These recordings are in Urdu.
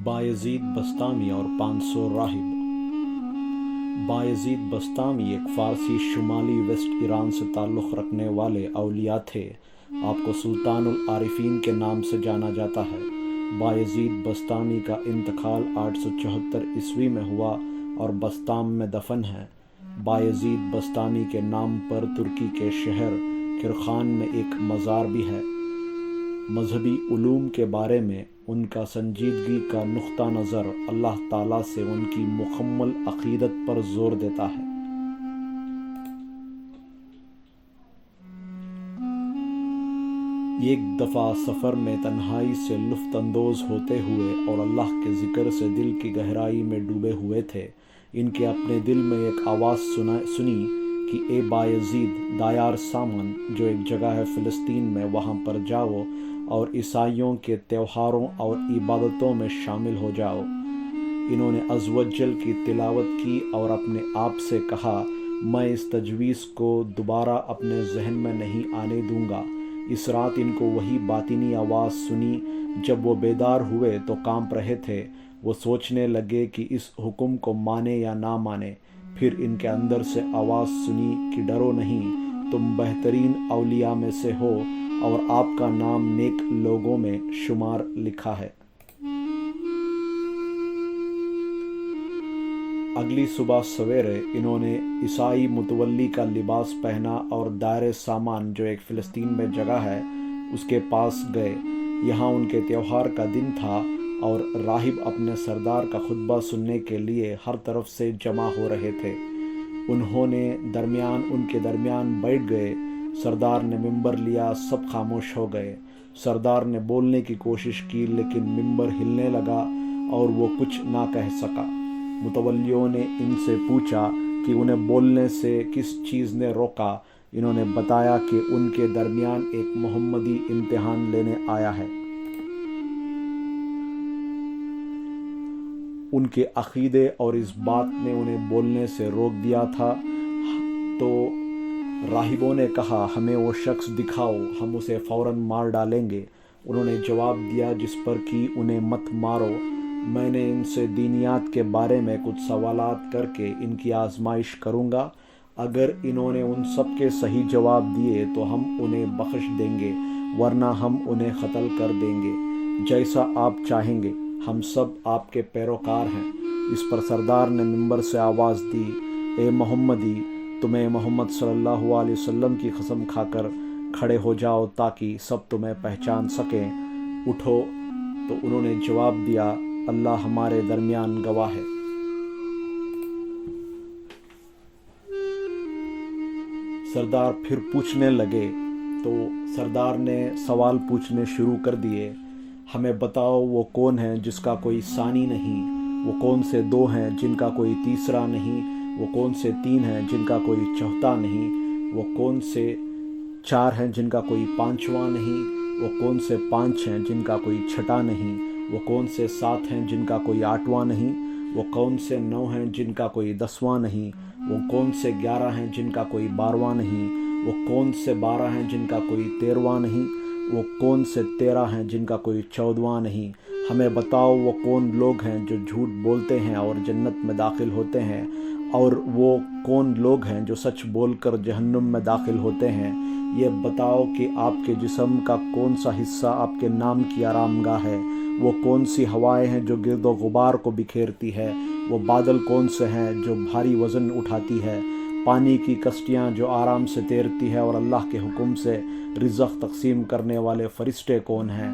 بایزید بسطامی اور 500 راہب۔ بایزید بسطامی ایک فارسی شمالی ویسٹ ایران سے تعلق رکھنے والے اولیاء تھے۔ آپ کو سلطان العارفین کے نام سے جانا جاتا ہے۔ بایزید بسطامی کا انتقال 874 عیسوی میں ہوا اور بسطام میں دفن ہے۔ بایزید بسطامی کے نام پر ترکی کے شہر کرخان میں ایک مزار بھی ہے۔ مذہبی علوم کے بارے میں ان کا سنجیدگی کا نقطہ نظر اللہ تعالیٰ سے ان کی مکمل عقیدت پر زور دیتا ہے۔ ایک دفعہ سفر میں تنہائی سے لطف اندوز ہوتے ہوئے اور اللہ کے ذکر سے دل کی گہرائی میں ڈوبے ہوئے تھے، ان کے اپنے دل میں ایک آواز سنی کہ اے بایزید دایار سامن، جو ایک جگہ ہے فلسطین میں، وہاں پر جاؤ اور عیسائیوں کے تہواروں اور عبادتوں میں شامل ہو جاؤ۔ انہوں نے عز و جل کی تلاوت کی اور اپنے آپ سے کہا، میں اس تجویز کو دوبارہ اپنے ذہن میں نہیں آنے دوں گا۔ اس رات ان کو وہی باطنی آواز سنی۔ جب وہ بیدار ہوئے تو کانپ رہے تھے۔ وہ سوچنے لگے کہ اس حکم کو مانے یا نہ مانے۔ پھر ان کے اندر سے آواز سنی کہ ڈرو نہیں، تم بہترین اولیاء میں سے ہو اور آپ کا نام نیک لوگوں میں شمار لکھا ہے۔ اگلی صبح سویرے انہوں نے عیسائی متولی کا لباس پہنا اور دائر سامان، جو ایک فلسطین میں جگہ ہے، اس کے پاس گئے۔ یہاں ان کے تہوار کا دن تھا اور راہب اپنے سردار کا خطبہ سننے کے لیے ہر طرف سے جمع ہو رہے تھے۔ انہوں نے ان کے درمیان بیٹھ گئے۔ سردار نے ممبر لیا، سب خاموش ہو گئے۔ سردار نے بولنے کی کوشش کی لیکن ممبر ہلنے لگا اور وہ کچھ نہ کہہ سکا۔ متولیوں نے ان سے پوچھا کہ انہیں بولنے سے کس چیز نے روکا۔ انہوں نے بتایا کہ ان کے درمیان ایک محمدی امتحان لینے آیا ہے۔ ان کے عقیدے اور اس بات نے انہیں بولنے سے روک دیا تھا۔ تو راہبوں نے کہا، ہمیں وہ شخص دکھاؤ، ہم اسے فوراً مار ڈالیں گے۔ انہوں نے جواب دیا، جس پر کہ انہیں مت مارو، میں نے ان سے دینیات کے بارے میں کچھ سوالات کر کے ان کی آزمائش کروں گا۔ اگر انہوں نے ان سب کے صحیح جواب دیے تو ہم انہیں بخش دیں گے، ورنہ ہم انہیں قتل کر دیں گے۔ جیسا آپ چاہیں گے، ہم سب آپ کے پیروکار ہیں۔ اس پر سردار نے ممبر سے آواز دی، اے محمدی، تمہیں محمد صلی اللہ علیہ وسلم کی قسم کھا کر کھڑے ہو جاؤ تاکہ سب تمہیں پہچان سکیں۔ اٹھو۔ تو انہوں نے جواب دیا، اللہ ہمارے درمیان گواہ ہے۔ سردار پھر پوچھنے لگے تو سردار نے سوال پوچھنے شروع کر دیے، ہمیں بتاؤ وہ کون ہے جس کا کوئی ثانی نہیں؟ وہ کون سے دو ہیں جن کا کوئی تیسرا نہیں؟ وہ کون سے تین ہیں جن کا کوئی چوتھا نہیں؟ وہ کون سے چار ہیں جن کا کوئی پانچواں نہیں؟ وہ کون سے پانچ ہیں جن کا کوئی چھٹا نہیں؟ وہ کون سے سات ہیں جن کا کوئی آٹھواں نہیں؟ وہ کون سے 9 ہیں جن کا کوئی 10واں نہیں؟ وہ کون سے 11 ہیں جن کا کوئی 12واں نہیں؟ وہ کون سے 12 ہیں جن کا کوئی 13واں نہیں؟ وہ کون سے 13 ہیں جن کا کوئی 14واں نہیں؟ ہمیں بتاؤ وہ کون لوگ ہیں جو جھوٹ بولتے ہیں اور جنت میں داخل ہوتے ہیں، اور وہ کون لوگ ہیں جو سچ بول کر جہنم میں داخل ہوتے ہیں؟ یہ بتاؤ کہ آپ کے جسم کا کون سا حصہ آپ کے نام کی آرام گاہ ہے؟ وہ کون سی ہوائیں ہیں جو گرد و غبار کو بکھیرتی ہے؟ وہ بادل کون سے ہیں جو بھاری وزن اٹھاتی ہے؟ پانی کی کشتیاں جو آرام سے تیرتی ہے اور اللہ کے حکم سے رزق تقسیم کرنے والے فرشتے کون ہیں؟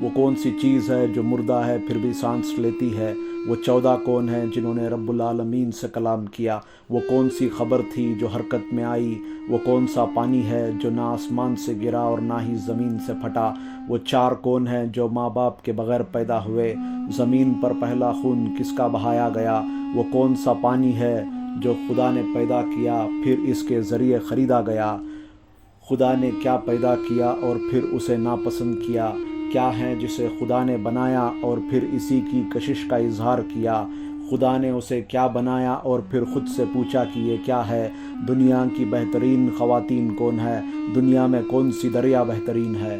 وہ کون سی چیز ہے جو مردہ ہے پھر بھی سانس لیتی ہے؟ وہ 14 کون ہیں جنہوں نے رب العالمین سے کلام کیا؟ وہ کون سی خبر تھی جو حرکت میں آئی؟ وہ کون سا پانی ہے جو نہ آسمان سے گرا اور نہ ہی زمین سے پھٹا؟ وہ 4 کون ہیں جو ماں باپ کے بغیر پیدا ہوئے؟ زمین پر پہلا خون کس کا بہایا گیا؟ وہ کون سا پانی ہے جو خدا نے پیدا کیا پھر اس کے ذریعے خریدا گیا؟ خدا نے کیا پیدا کیا اور پھر اسے ناپسند کیا؟ کیا ہے جسے خدا نے بنایا اور پھر اسی کی کشش کا اظہار کیا؟ خدا نے اسے کیا بنایا اور پھر خود سے پوچھا کہ یہ کیا ہے؟ دنیا کی بہترین خواتین کون ہے؟ دنیا میں کون سی دریا بہترین ہے؟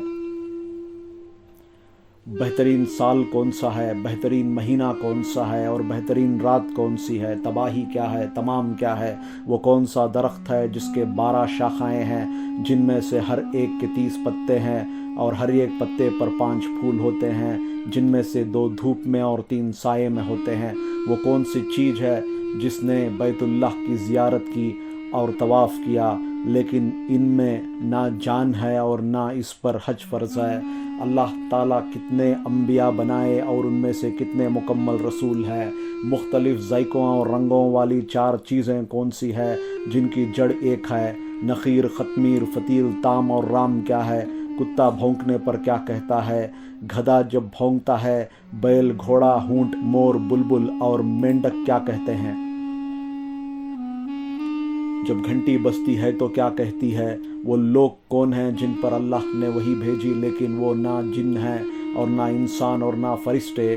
بہترین سال کون سا ہے، بہترین مہینہ کون سا ہے، اور بہترین رات کون سی ہے، تباہی کیا ہے، تمام کیا ہے، وہ کون سا درخت ہے جس کے 12 شاخائیں ہیں، جن میں سے ہر ایک کے 30 پتے ہیں، اور ہر ایک پتے پر 5 پھول ہوتے ہیں، جن میں سے 2 دھوپ میں اور 3 سائے میں ہوتے ہیں۔ وہ کون سی چیز ہے جس نے بیت اللہ کی زیارت کی اور طواف کیا، لیکن ان میں نہ جان ہے اور نہ اس پر حج فرض ہے۔ اللہ تعالیٰ کتنے انبیاء بنائے اور ان میں سے کتنے مکمل رسول ہیں۔ مختلف ذائقوں اور رنگوں والی 4 چیزیں کون سی ہے جن کی جڑ ایک ہے؟ نخیر، ختمیر، فتیل، تام اور رام کیا ہے؟ کتا بھونکنے پر کیا کہتا ہے؟ گدھا جب بھونکتا ہے، بیل، گھوڑا، اونٹ، مور، بلبل اور مینڈک کیا کہتے ہیں؟ جب گھنٹی بجتی ہے تو کیا کہتی ہے؟ وہ لوگ کون ہیں جن پر اللہ نے وحی بھیجی، لیکن وہ نہ جن ہیں اور نہ انسان اور نہ فرشتے؟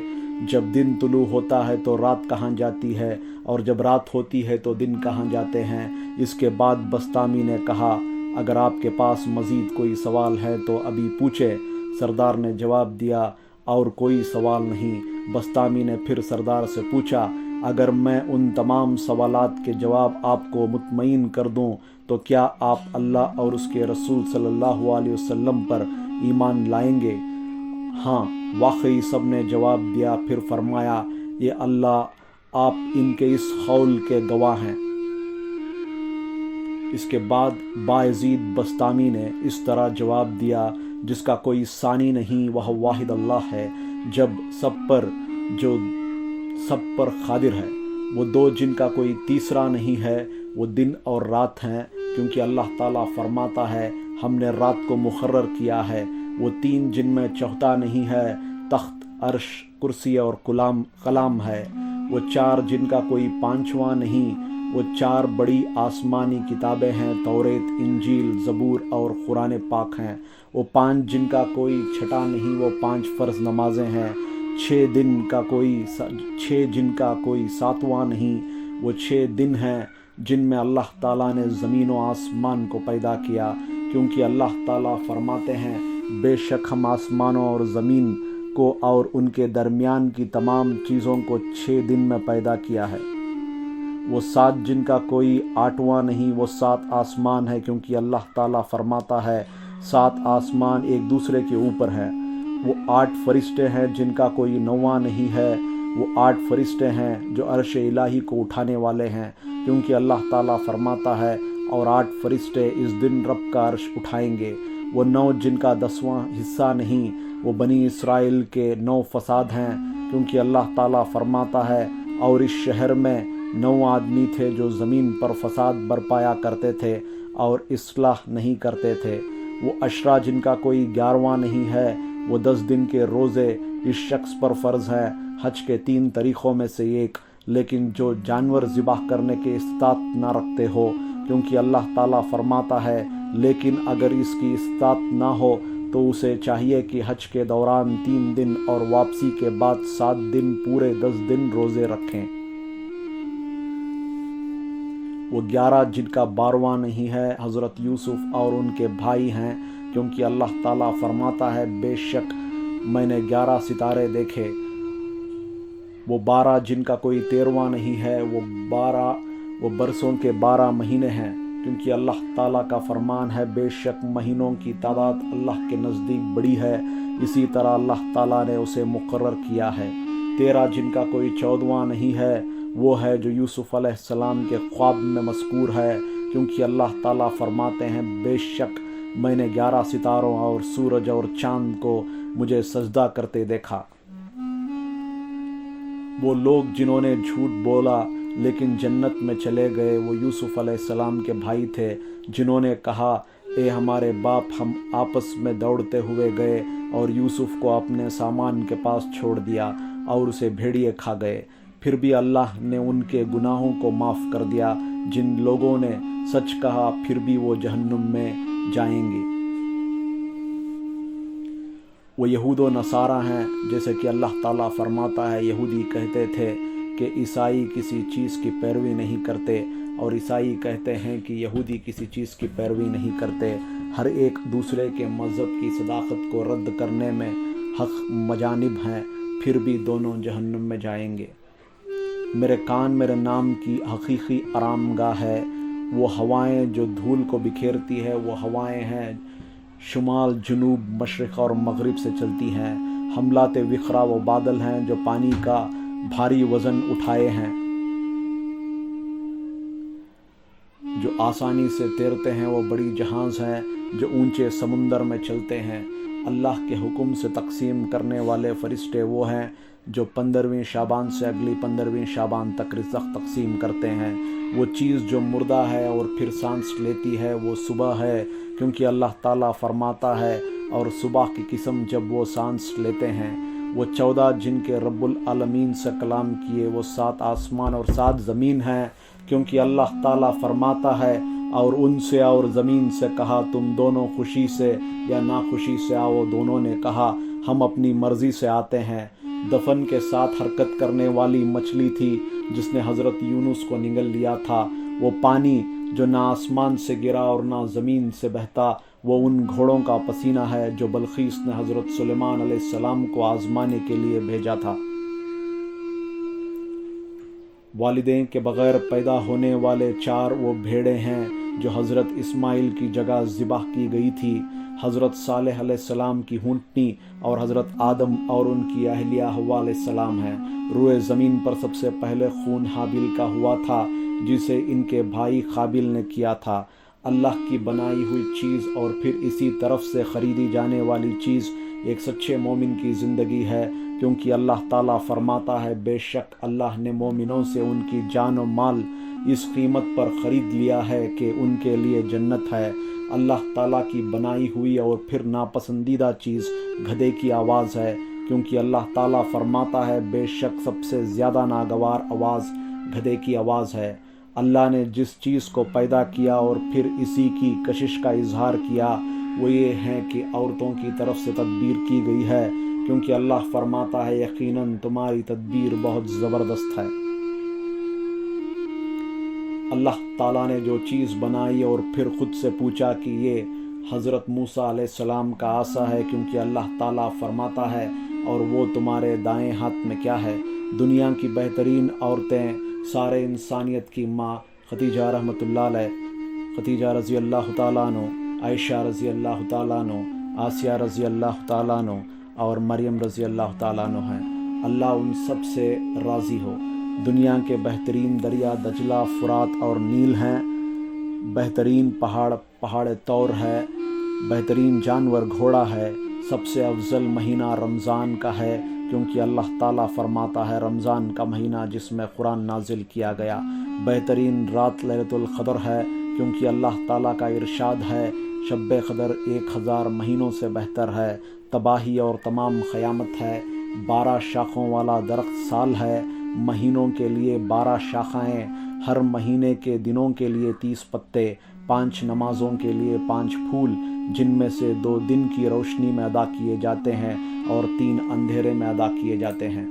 جب دن طلوع ہوتا ہے تو رات کہاں جاتی ہے، اور جب رات ہوتی ہے تو دن کہاں جاتے ہیں؟ اس کے بعد بسطامی نے کہا، اگر آپ کے پاس مزید کوئی سوال ہے تو ابھی پوچھے۔ سردار نے جواب دیا، اور کوئی سوال نہیں۔ بسطامی نے پھر سردار سے پوچھا، اگر میں ان تمام سوالات کے جواب آپ کو مطمئن کر دوں تو کیا آپ اللہ اور اس کے رسول صلی اللہ علیہ وسلم پر ایمان لائیں گے؟ ہاں، واقعی سب نے جواب دیا۔ پھر فرمایا، یہ اللہ آپ ان کے اس قول کے گواہ ہیں۔ اس کے بعد بايزيد بسطامی نے اس طرح جواب دیا، جس کا کوئی ثانی نہیں، وہ واحد اللہ ہے، جو سب پر قادر ہے۔ وہ 2 جن کا کوئی تیسرا نہیں ہے، وہ دن اور رات ہیں، کیونکہ اللہ تعالیٰ فرماتا ہے، ہم نے رات کو مقرر کیا ہے۔ وہ 3 جن میں چوتھا نہیں ہے، تخت، عرش، کرسی اور کلام ہے۔ وہ 4 جن کا کوئی 5واں نہیں، وہ 4 بڑی آسمانی کتابیں ہیں، توریت، انجیل، زبور اور قرآن پاک ہیں۔ وہ 5 جن کا کوئی چھٹا نہیں، وہ 5 فرض نمازیں ہیں۔ 6 جن کا کوئی 7واں نہیں، وہ 6 دن ہیں جن میں اللہ تعالیٰ نے زمین و آسمان کو پیدا کیا، کیونکہ اللہ تعالیٰ فرماتے ہیں، بے شک ہم آسمانوں اور زمین کو اور ان کے درمیان کی تمام چیزوں کو 6 دن میں پیدا کیا ہے۔ وہ 7 جن کا کوئی 8واں نہیں، وہ 7 آسمان ہے، کیونکہ اللہ تعالیٰ فرماتا ہے، 7 آسمان ایک دوسرے کے اوپر ہیں۔ وہ 8 فرشتے ہیں جن کا کوئی 9واں نہیں ہے، وہ 8 فرشتے ہیں جو عرش الہی کو اٹھانے والے ہیں، کیونکہ اللہ تعالیٰ فرماتا ہے، اور 8 فرشتے اس دن رب کا عرش اٹھائیں گے۔ وہ 9 جن کا 10واں حصہ نہیں، وہ بنی اسرائیل کے 9 فساد ہیں، کیونکہ اللہ تعالیٰ فرماتا ہے، اور اس شہر میں 9 آدمی تھے جو زمین پر فساد برپایا کرتے تھے اور اصلاح نہیں کرتے تھے۔ وہ 10 جن کا کوئی 11واں نہیں ہے، وہ 10 دن کے روزے اس شخص پر فرض ہے، حج کے 3 طریقوں میں سے ایک، لیکن جو جانور ذبح کرنے کے استطاعت نہ رکھتے ہو، کیونکہ اللہ تعالیٰ فرماتا ہے، لیکن اگر اس کی استطاعت نہ ہو تو اسے چاہیے کہ حج کے دوران 3 دن اور واپسی کے بعد 7 دن پورے 10 دن روزے رکھیں۔ وہ 11 جن کا 12واں نہیں ہے، حضرت یوسف اور ان کے بھائی ہیں، کیونکہ اللہ تعالیٰ فرماتا ہے، بے شک میں نے 11 ستارے دیکھے۔ وہ 12 جن کا کوئی 13واں نہیں ہے، وہ برسوں کے 12 مہینے ہیں، کیونکہ اللہ تعالیٰ کا فرمان ہے، بے شک مہینوں کی تعداد اللہ کے نزدیک بڑی ہے، اسی طرح اللہ تعالیٰ نے اسے مقرر کیا ہے۔ 13 جن کا کوئی 14واں نہیں ہے، وہ ہے جو یوسف علیہ السلام کے خواب میں مذکور ہے، کیونکہ اللہ تعالیٰ فرماتے ہیں، بے شک میں نے 11 ستاروں اور سورج اور چاند کو مجھے سجدہ کرتے دیکھا۔ وہ لوگ جنہوں نے جھوٹ بولا لیکن جنت میں چلے گئے، وہ یوسف علیہ السلام کے بھائی تھے، جنہوں نے کہا، اے ہمارے باپ، ہم آپس میں دوڑتے ہوئے گئے اور یوسف کو اپنے سامان کے پاس چھوڑ دیا اور اسے بھیڑیے کھا گئے۔ پھر بھی اللہ نے ان کے گناہوں کو معاف کر دیا۔ جن لوگوں نے سچ کہا پھر بھی وہ جہنم میں جائیں گے۔ وہ یہود و نصارہ ہیں، جیسے کہ اللہ تعالیٰ فرماتا ہے، یہودی کہتے تھے کہ عیسائی کسی چیز کی پیروی نہیں کرتے، اور عیسائی کہتے ہیں کہ یہودی کسی چیز کی پیروی نہیں کرتے۔ ہر ایک دوسرے کے مذہب کی صداقت کو رد کرنے میں حق مجانب ہیں، پھر بھی دونوں جہنم میں جائیں گے۔ میرے کان میرے نام کی حقیقی آرام گاہ ہے۔ وہ ہوائیں جو دھول کو بکھیرتی ہے وہ ہوائیں ہیں شمال، جنوب، مشرق اور مغرب سے چلتی ہیں۔ حملات وکھرا وہ بادل ہیں جو پانی کا بھاری وزن اٹھائے ہیں، جو آسانی سے تیرتے ہیں۔ وہ بڑی جہاز ہیں جو اونچے سمندر میں چلتے ہیں۔ اللہ کے حکم سے تقسیم کرنے والے فرشتے وہ ہیں جو 15ویں شعبان سے اگلی 15ویں شعبان تک رزق تقسیم کرتے ہیں۔ وہ چیز جو مردہ ہے اور پھر سانس لیتی ہے وہ صبح ہے، کیونکہ اللہ تعالیٰ فرماتا ہے اور صبح کی قسم جب وہ سانس لیتے ہیں۔ وہ 14 جن کے رب العالمین سے کلام کیے، وہ 7 آسمان اور 7 زمین ہیں، کیونکہ اللہ تعالیٰ فرماتا ہے اور ان سے اور زمین سے کہا تم دونوں خوشی سے یا ناخوشی سے آؤ۔ دونوں نے کہا ہم اپنی مرضی سے آتے ہیں۔ دفن کے ساتھ حرکت کرنے والی مچھلی تھی جس نے حضرت یونس کو نگل لیا تھا۔ وہ پانی جو نہ آسمان سے گرا اور نہ زمین سے بہتا، وہ ان گھوڑوں کا پسینہ ہے جو بلقیس نے حضرت سلیمان علیہ السلام کو آزمانے کے لیے بھیجا تھا۔ والدین کے بغیر پیدا ہونے والے 4 وہ بھیڑیں ہیں جو حضرت اسماعیل کی جگہ ذبح کی گئی تھی۔ حضرت صالح علیہ السلام کی ہونٹنی اور حضرت آدم اور ان کی اہلیہ حوا علیہ السلام ہیں۔ روئے زمین پر سب سے پہلے خون حابیل کا ہوا تھا جسے ان کے بھائی قابیل نے کیا تھا۔ اللہ کی بنائی ہوئی چیز اور پھر اسی طرف سے خریدی جانے والی چیز ایک سچے مومن کی زندگی ہے، کیونکہ اللہ تعالیٰ فرماتا ہے بے شک اللہ نے مومنوں سے ان کی جان و مال اس قیمت پر خرید لیا ہے کہ ان کے لیے جنت ہے۔ اللہ تعالیٰ کی بنائی ہوئی اور پھر ناپسندیدہ چیز گدھے کی آواز ہے، کیونکہ اللہ تعالیٰ فرماتا ہے بے شک سب سے زیادہ ناگوار آواز گدھے کی آواز ہے۔ اللہ نے جس چیز کو پیدا کیا اور پھر اسی کی کشش کا اظہار کیا وہ یہ ہے کہ عورتوں کی طرف سے تدبیر کی گئی ہے، کیونکہ اللہ فرماتا ہے یقیناً تمہاری تدبیر بہت زبردست ہے۔ اللہ تعالیٰ نے جو چیز بنائی اور پھر خود سے پوچھا کہ یہ حضرت موسیٰ علیہ السلام کا عصا ہے، کیونکہ اللہ تعالیٰ فرماتا ہے اور وہ تمہارے دائیں ہاتھ میں کیا ہے۔ دنیا کی بہترین عورتیں، سارے انسانیت کی ماں خدیجہ رحمۃ اللہ علیہ، خدیجہ رضی اللہ تعالیٰ عنہ، عائشہ رضی اللہ تعالیٰ عنہ، آسیہ رضی اللہ تعالیٰ عنہ اور مریم رضی اللہ تعالیٰ عنہ ہیں۔ اللہ ان سب سے راضی ہو۔ دنیا کے بہترین دریا دجلہ، فرات اور نیل ہیں، بہترین پہاڑ طور ہے، بہترین جانور گھوڑا ہے، سب سے افضل مہینہ رمضان کا ہے، کیونکہ اللہ تعالیٰ فرماتا ہے رمضان کا مہینہ جس میں قرآن نازل کیا گیا۔ بہترین رات لیلۃ القدر ہے، کیونکہ اللہ تعالیٰ کا ارشاد ہے شب قدر 1000 مہینوں سے بہتر ہے۔ تباہی اور تمام قیامت ہے۔ 12 شاخوں والا درخت سال ہے، مہینوں کے لیے 12 شاخیں، ہر مہینے کے دنوں کے لیے 30 پتے، 5 نمازوں کے لیے 5 پھول، جن میں سے 2 دن کی روشنی میں ادا کیے جاتے ہیں اور 3 اندھیرے میں ادا کیے جاتے ہیں۔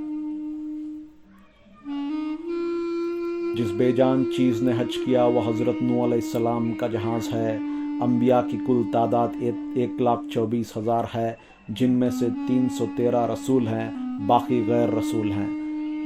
جس بے جان چیز نے حج کیا وہ حضرت نوح علیہ السلام کا جہاز ہے۔ انبیاء کی کل تعداد 1,24,000 ہے، جن میں سے 313 رسول ہیں، باقی غیر رسول ہیں۔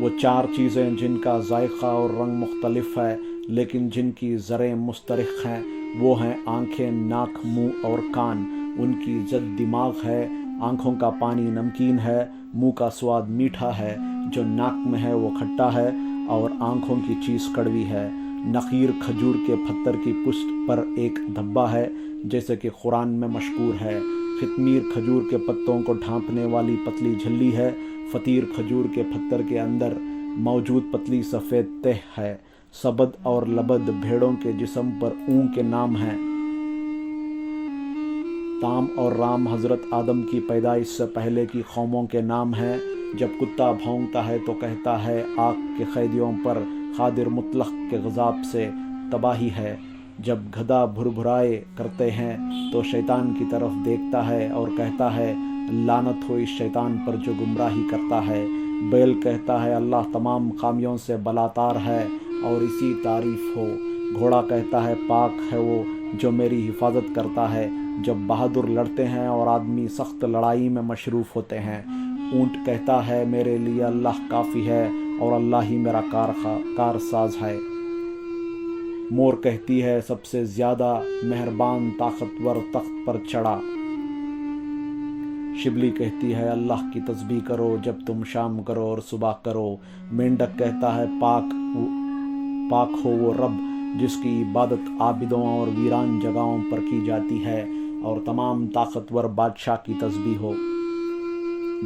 وہ 4 چیزیں جن کا ذائقہ اور رنگ مختلف ہے لیکن جن کی زریں مشترک ہیں، وہ ہیں آنکھیں، ناک، منہ اور کان۔ ان کی ضد دماغ ہے، آنکھوں کا پانی نمکین ہے، منہ کا سواد میٹھا ہے، جو ناک میں ہے وہ کھٹا ہے اور آنکھوں کی چیز کڑوی ہے۔ نخیر کھجور کے پتھر کی پشت پر ایک دھبا ہے، جیسے کہ قرآن میں مشکور ہے۔ ختمیر کھجور کے پتوں کو ڈھانپنے والی پتلی جھلی ہے۔ فطیر کھجور کے پتھر کے اندر موجود پتلی سفید تہ ہے۔ سبد اور لبد بھیڑوں کے جسم پر اون کے نام ہیں۔ تام اور رام حضرت آدم کی پیدائش سے پہلے کی قوموں کے نام ہیں۔ جب کتا بھونکتا ہے تو کہتا ہے آگ کے قیدیوں پر قادر مطلق کے غضب سے تباہی ہے۔ جب گدھا بھربھرائے کرتے ہیں تو شیطان کی طرف دیکھتا ہے اور کہتا ہے لعنت ہو اس شیطان پر جو گمراہی کرتا ہے۔ بیل کہتا ہے اللہ تمام خامیوں سے بالاتر ہے اور اسی تعریف ہو۔ گھوڑا کہتا ہے پاک ہے وہ جو میری حفاظت کرتا ہے۔ جب بہادر لڑتے ہیں اور آدمی سخت لڑائی میں مصروف ہوتے ہیں۔ اونٹ کہتا ہے میرے لیے اللہ کافی ہے اور اللہ ہی میرا کارساز ہے۔ مور کہتی ہے سب سے زیادہ مہربان طاقتور تخت پر چڑھا۔ شبلی کہتی ہے اللہ کی تسبیح کرو جب تم شام کرو اور صبح کرو۔ مینڈک کہتا ہے پاک ہو وہ رب جس کی عبادت عابدوں اور ویران جگہوں پر کی جاتی ہے اور تمام طاقتور بادشاہ کی تسبیح ہو۔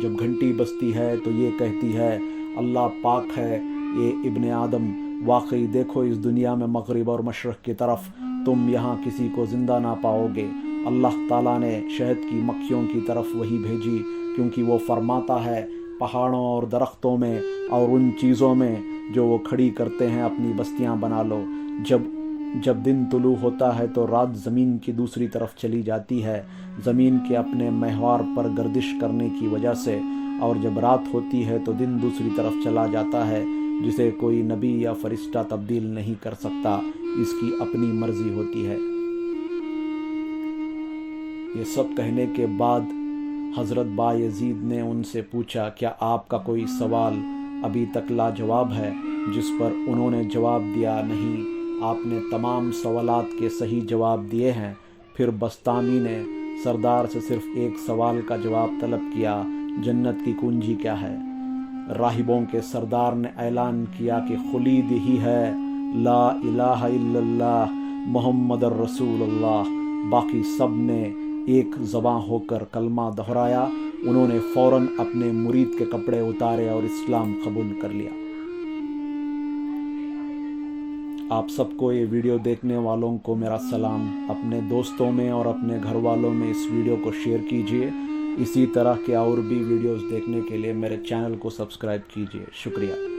جب گھنٹی بجتی ہے تو یہ کہتی ہے اللہ پاک ہے۔ یہ ابن آدم واقعی دیکھو اس دنیا میں مغرب اور مشرق کی طرف تم یہاں کسی کو زندہ نہ پاؤ گے۔ اللہ تعالیٰ نے شہد کی مکھیوں کی طرف وہی بھیجی کیونکہ وہ فرماتا ہے پہاڑوں اور درختوں میں اور ان چیزوں میں جو وہ کھڑی کرتے ہیں اپنی بستیاں بنا لو۔ جب دن طلوع ہوتا ہے تو رات زمین کی دوسری طرف چلی جاتی ہے زمین کے اپنے محور پر گردش کرنے کی وجہ سے، اور جب رات ہوتی ہے تو دن دوسری طرف چلا جاتا ہے جسے کوئی نبی یا فرشتہ تبدیل نہیں کر سکتا، اس کی اپنی مرضی ہوتی ہے۔ یہ سب کہنے کے بعد حضرت بایزید نے ان سے پوچھا کیا آپ کا کوئی سوال ابھی تک لاجواب ہے؟ جس پر انہوں نے جواب دیا نہیں، آپ نے تمام سوالات کے صحیح جواب دیے ہیں۔ پھر بسطامی نے سردار سے صرف ایک سوال کا جواب طلب کیا، جنت کی کنجی کیا ہے؟ راہبوں کے سردار نے اعلان کیا کہ خلید ہی ہے، لا الہ الا اللہ محمد الرسول اللہ۔ باقی سب نے ایک زباں ہو کر کلمہ دہرایا۔ انہوں نے فوراً اپنے مرید کے کپڑے اتارے اور اسلام قبول کر لیا۔ آپ سب کو، یہ ویڈیو دیکھنے والوں کو میرا سلام۔ اپنے دوستوں میں اور اپنے گھر والوں میں اس ویڈیو کو شیئر کیجیے۔ اسی طرح کے اور بھی ویڈیوز دیکھنے کے لیے میرے چینل کو سبسکرائب کیجیے۔ شکریہ۔